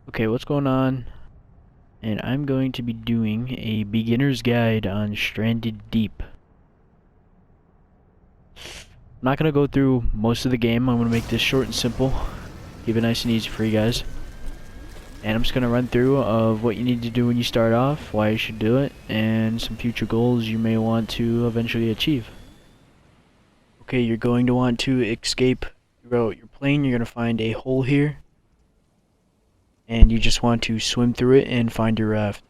Okay, what's going on? And I'm going to be doing a beginner's guide on Stranded Deep. I'm not going to go through most of the game. I'm going to make this short and simple. Keep it nice and easy for you guys. And I'm just going to run through of what you need to do when you start off, why you should do it, and some future goals you may want to eventually achieve. Okay, you're going to want to escape throughout your plane. You're going to find a hole here. And you just want to swim through it and find your raft.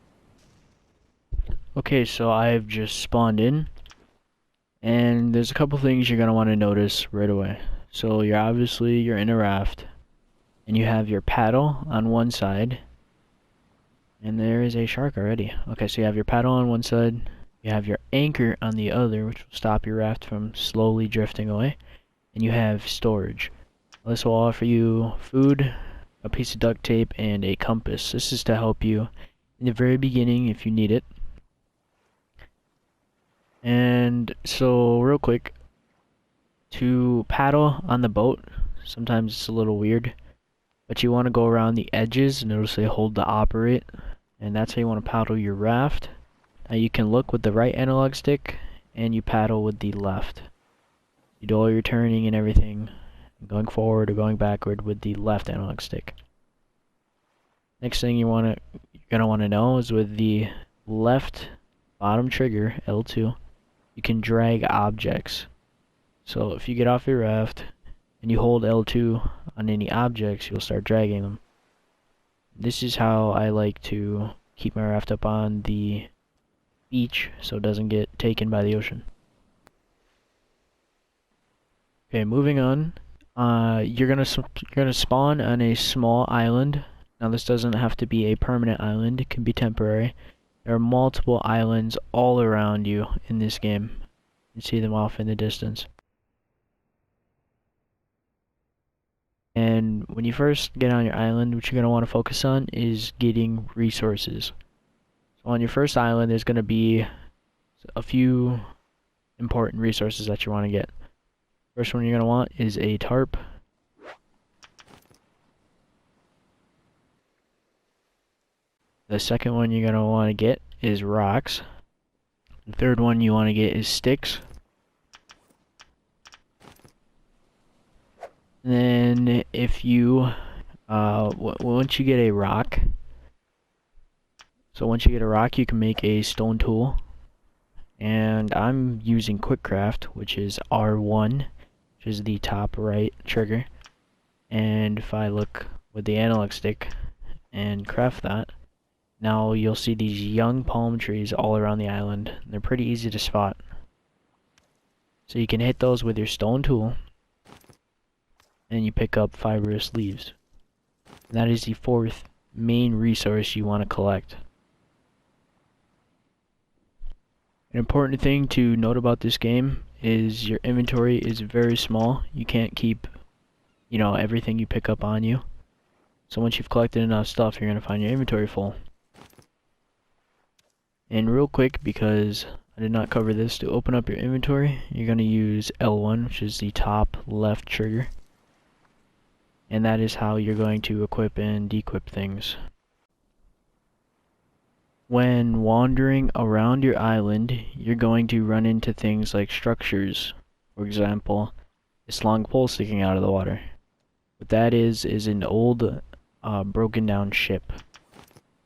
Okay, so I've just spawned in, and there's a couple things you're gonna want to notice right away. So you're in a raft, and you have your paddle on one side, and there is a shark already. Okay, so you have your paddle on one side, you have your anchor on the other, which will stop your raft from slowly drifting away, and you have storage. This will offer you food, a piece of duct tape, and a compass. This is to help you in the very beginning if you need it. And so real quick, to paddle on the boat, sometimes it's a little weird, but you want to go around the edges and it'll say hold to operate, and that's how you want to paddle your raft. Now you can look with the right analog stick and you paddle with the left. You do all your turning and everything, going forward or going backward with the left analog stick. Next thing you're gonna want to know is with the left bottom trigger, L2, you can drag objects. So if you get off your raft and you hold L2 on any objects, you'll start dragging them. This is how I like to keep my raft up on the beach so it doesn't get taken by the ocean. Okay, moving on. You're gonna spawn on a small island. Now this doesn't have to be a permanent island, it can be temporary. There are multiple islands all around you in this game. You see them off in the distance. And when you first get on your island, what you're going to want to focus on is getting resources. So on your first island, there's going to be a few important resources that you want to get. First one you're going to want is a tarp. The second one you're going to want to get is rocks. The third one you want to get is sticks. And then if you, once you get a rock, you can make a stone tool. And I'm using quick craft, which is R1, which is the top right trigger. And if I look with the analog stick and craft that, now you'll see these young palm trees all around the island. They're pretty easy to spot. So you can hit those with your stone tool, and you pick up fibrous leaves. And that is the fourth main resource you want to collect. An important thing to note about this game is your inventory is very small. You can't keep, everything you pick up on you. So once you've collected enough stuff, you're going to find your inventory full. And real quick, because I did not cover this, to open up your inventory, you're going to use L1, which is the top left trigger. And that is how you're going to equip and dequip things. When wandering around your island, you're going to run into things like structures. For example, this long pole sticking out of the water. What that is an old broken down ship.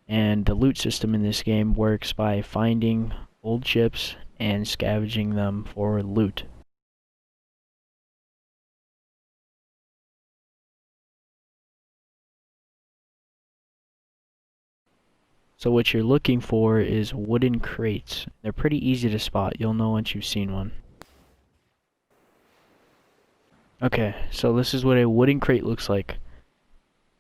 And the loot system in this game works by finding old ships and scavenging them for loot. So what you're looking for is wooden crates. They're pretty easy to spot. You'll know once you've seen one. Okay, so this is what a wooden crate looks like.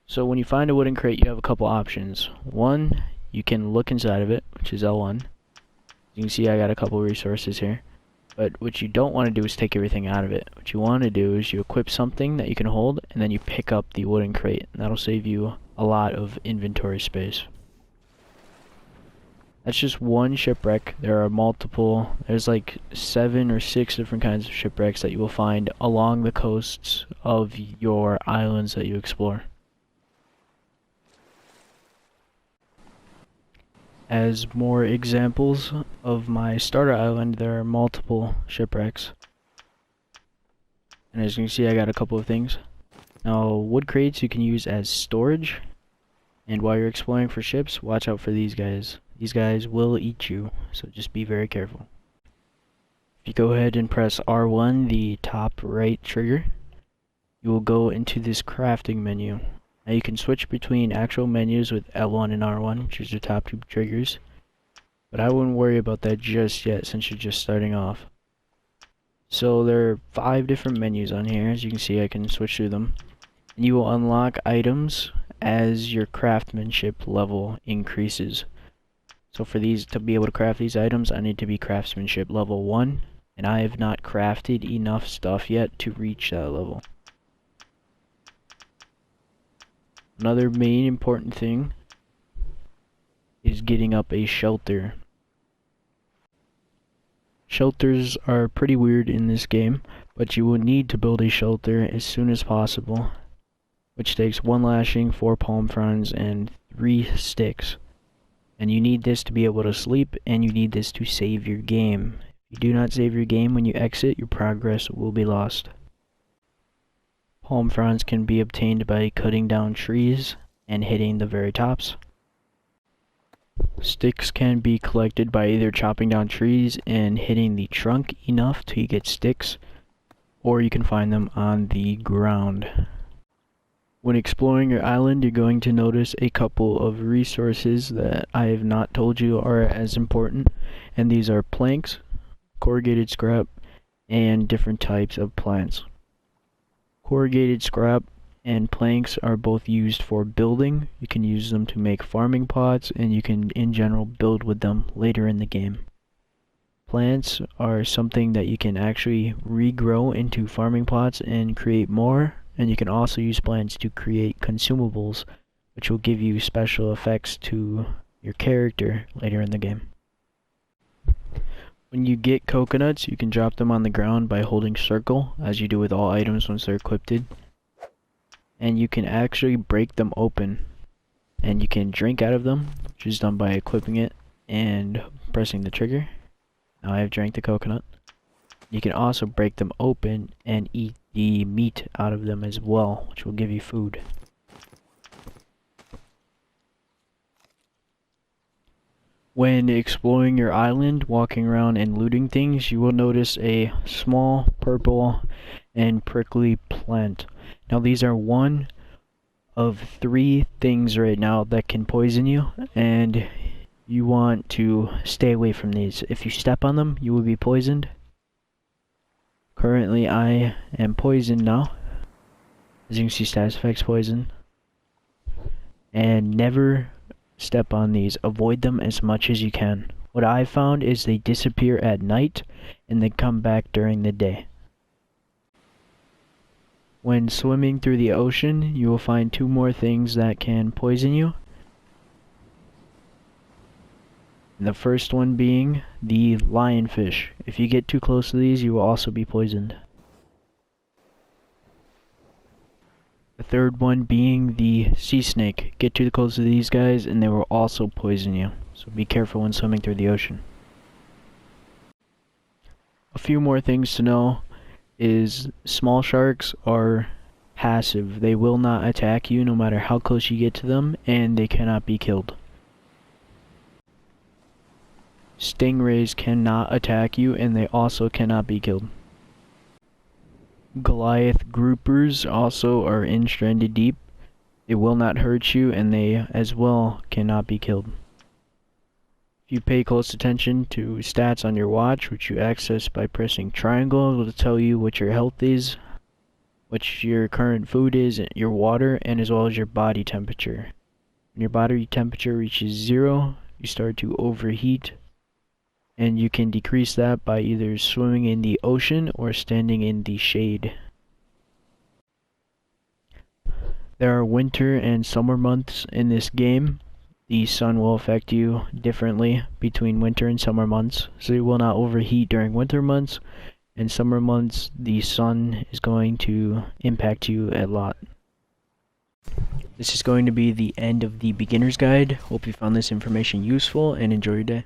So when you find a wooden crate, you have a couple options. One, you can look inside of it, which is L1. You can see I got a couple resources here. But what you don't want to do is take everything out of it. What you want to do is you equip something that you can hold, and then you pick up the wooden crate. And that'll save you a lot of inventory space. That's just one shipwreck. There are multiple. There's like 7 or 6 different kinds of shipwrecks that you will find along the coasts of your islands that you explore. As more examples of my starter island, there are multiple shipwrecks. And as you can see, I got a couple of things. Now, wood crates you can use as storage. And while you're exploring for ships, watch out for these guys. These guys will eat you, so just be very careful. If you go ahead and press R1, the top right trigger, you will go into this crafting menu. Now you can switch between actual menus with L1 and R1, which is your top two triggers. But I wouldn't worry about that just yet since you're just starting off. So there are 5 different menus on here. As you can see, I can switch through them. And you will unlock items as your craftsmanship level increases. So for these, to be able to craft these items, I need to be craftsmanship level 1. And I have not crafted enough stuff yet to reach that level. Another main important thing is getting up a shelter. Shelters are pretty weird in this game, but you will need to build a shelter as soon as possible, which takes 1 lashing, 4 palm fronds, and 3 sticks. And you need this to be able to sleep, and you need this to save your game. If you do not save your game when you exit, your progress will be lost. Palm fronds can be obtained by cutting down trees and hitting the very tops. Sticks can be collected by either chopping down trees and hitting the trunk enough till you get sticks, or you can find them on the ground. When exploring your island, you're going to notice a couple of resources that I have not told you are as important, and these are planks, corrugated scrap, and different types of plants. Corrugated scrap and planks are both used for building. You can use them to make farming pots, and you can in general build with them later in the game. Plants are something that you can actually regrow into farming pots and create more, and you can also use plants to create consumables, which will give you special effects to your character later in the game. When you get coconuts, you can drop them on the ground by holding circle, as you do with all items once they're equipped. And you can actually break them open, and you can drink out of them, which is done by equipping it and pressing the trigger. Now I have drank the coconut. You can also break them open and eat the meat out of them as well, which will give you food. When exploring your island, walking around and looting things, you will notice a small purple and prickly plant. Now these are one of 3 things right now that can poison you, and you want to stay away from these. If you step on them, you will be poisoned. Currently I am poisoned now. As you can see, status effects poison. And never step on these. Avoid them as much as you can. What I found is they disappear at night and they come back during the day. When swimming through the ocean, you will find 2 more things that can poison you. The first one being the lionfish. If you get too close to these, you will also be poisoned. The third one being the sea snake. Get too close to these guys and they will also poison you. So be careful when swimming through the ocean. A few more things to know is small sharks are passive. They will not attack you no matter how close you get to them, and they cannot be killed. Stingrays cannot attack you, and they also cannot be killed. Goliath groupers also are in Stranded Deep. They will not hurt you, and they as well cannot be killed. If you pay close attention to stats on your watch, which you access by pressing triangle, it will tell you what your health is, what your current food is, your water, and as well as your body temperature. When your body temperature reaches 0, you start to overheat, and you can decrease that by either swimming in the ocean or standing in the shade. There are winter and summer months in this game. The sun will affect you differently between winter and summer months, so you will not overheat during winter months. In summer months, the sun is going to impact you a lot. This is going to be the end of the beginner's guide. Hope you found this information useful and enjoy your day.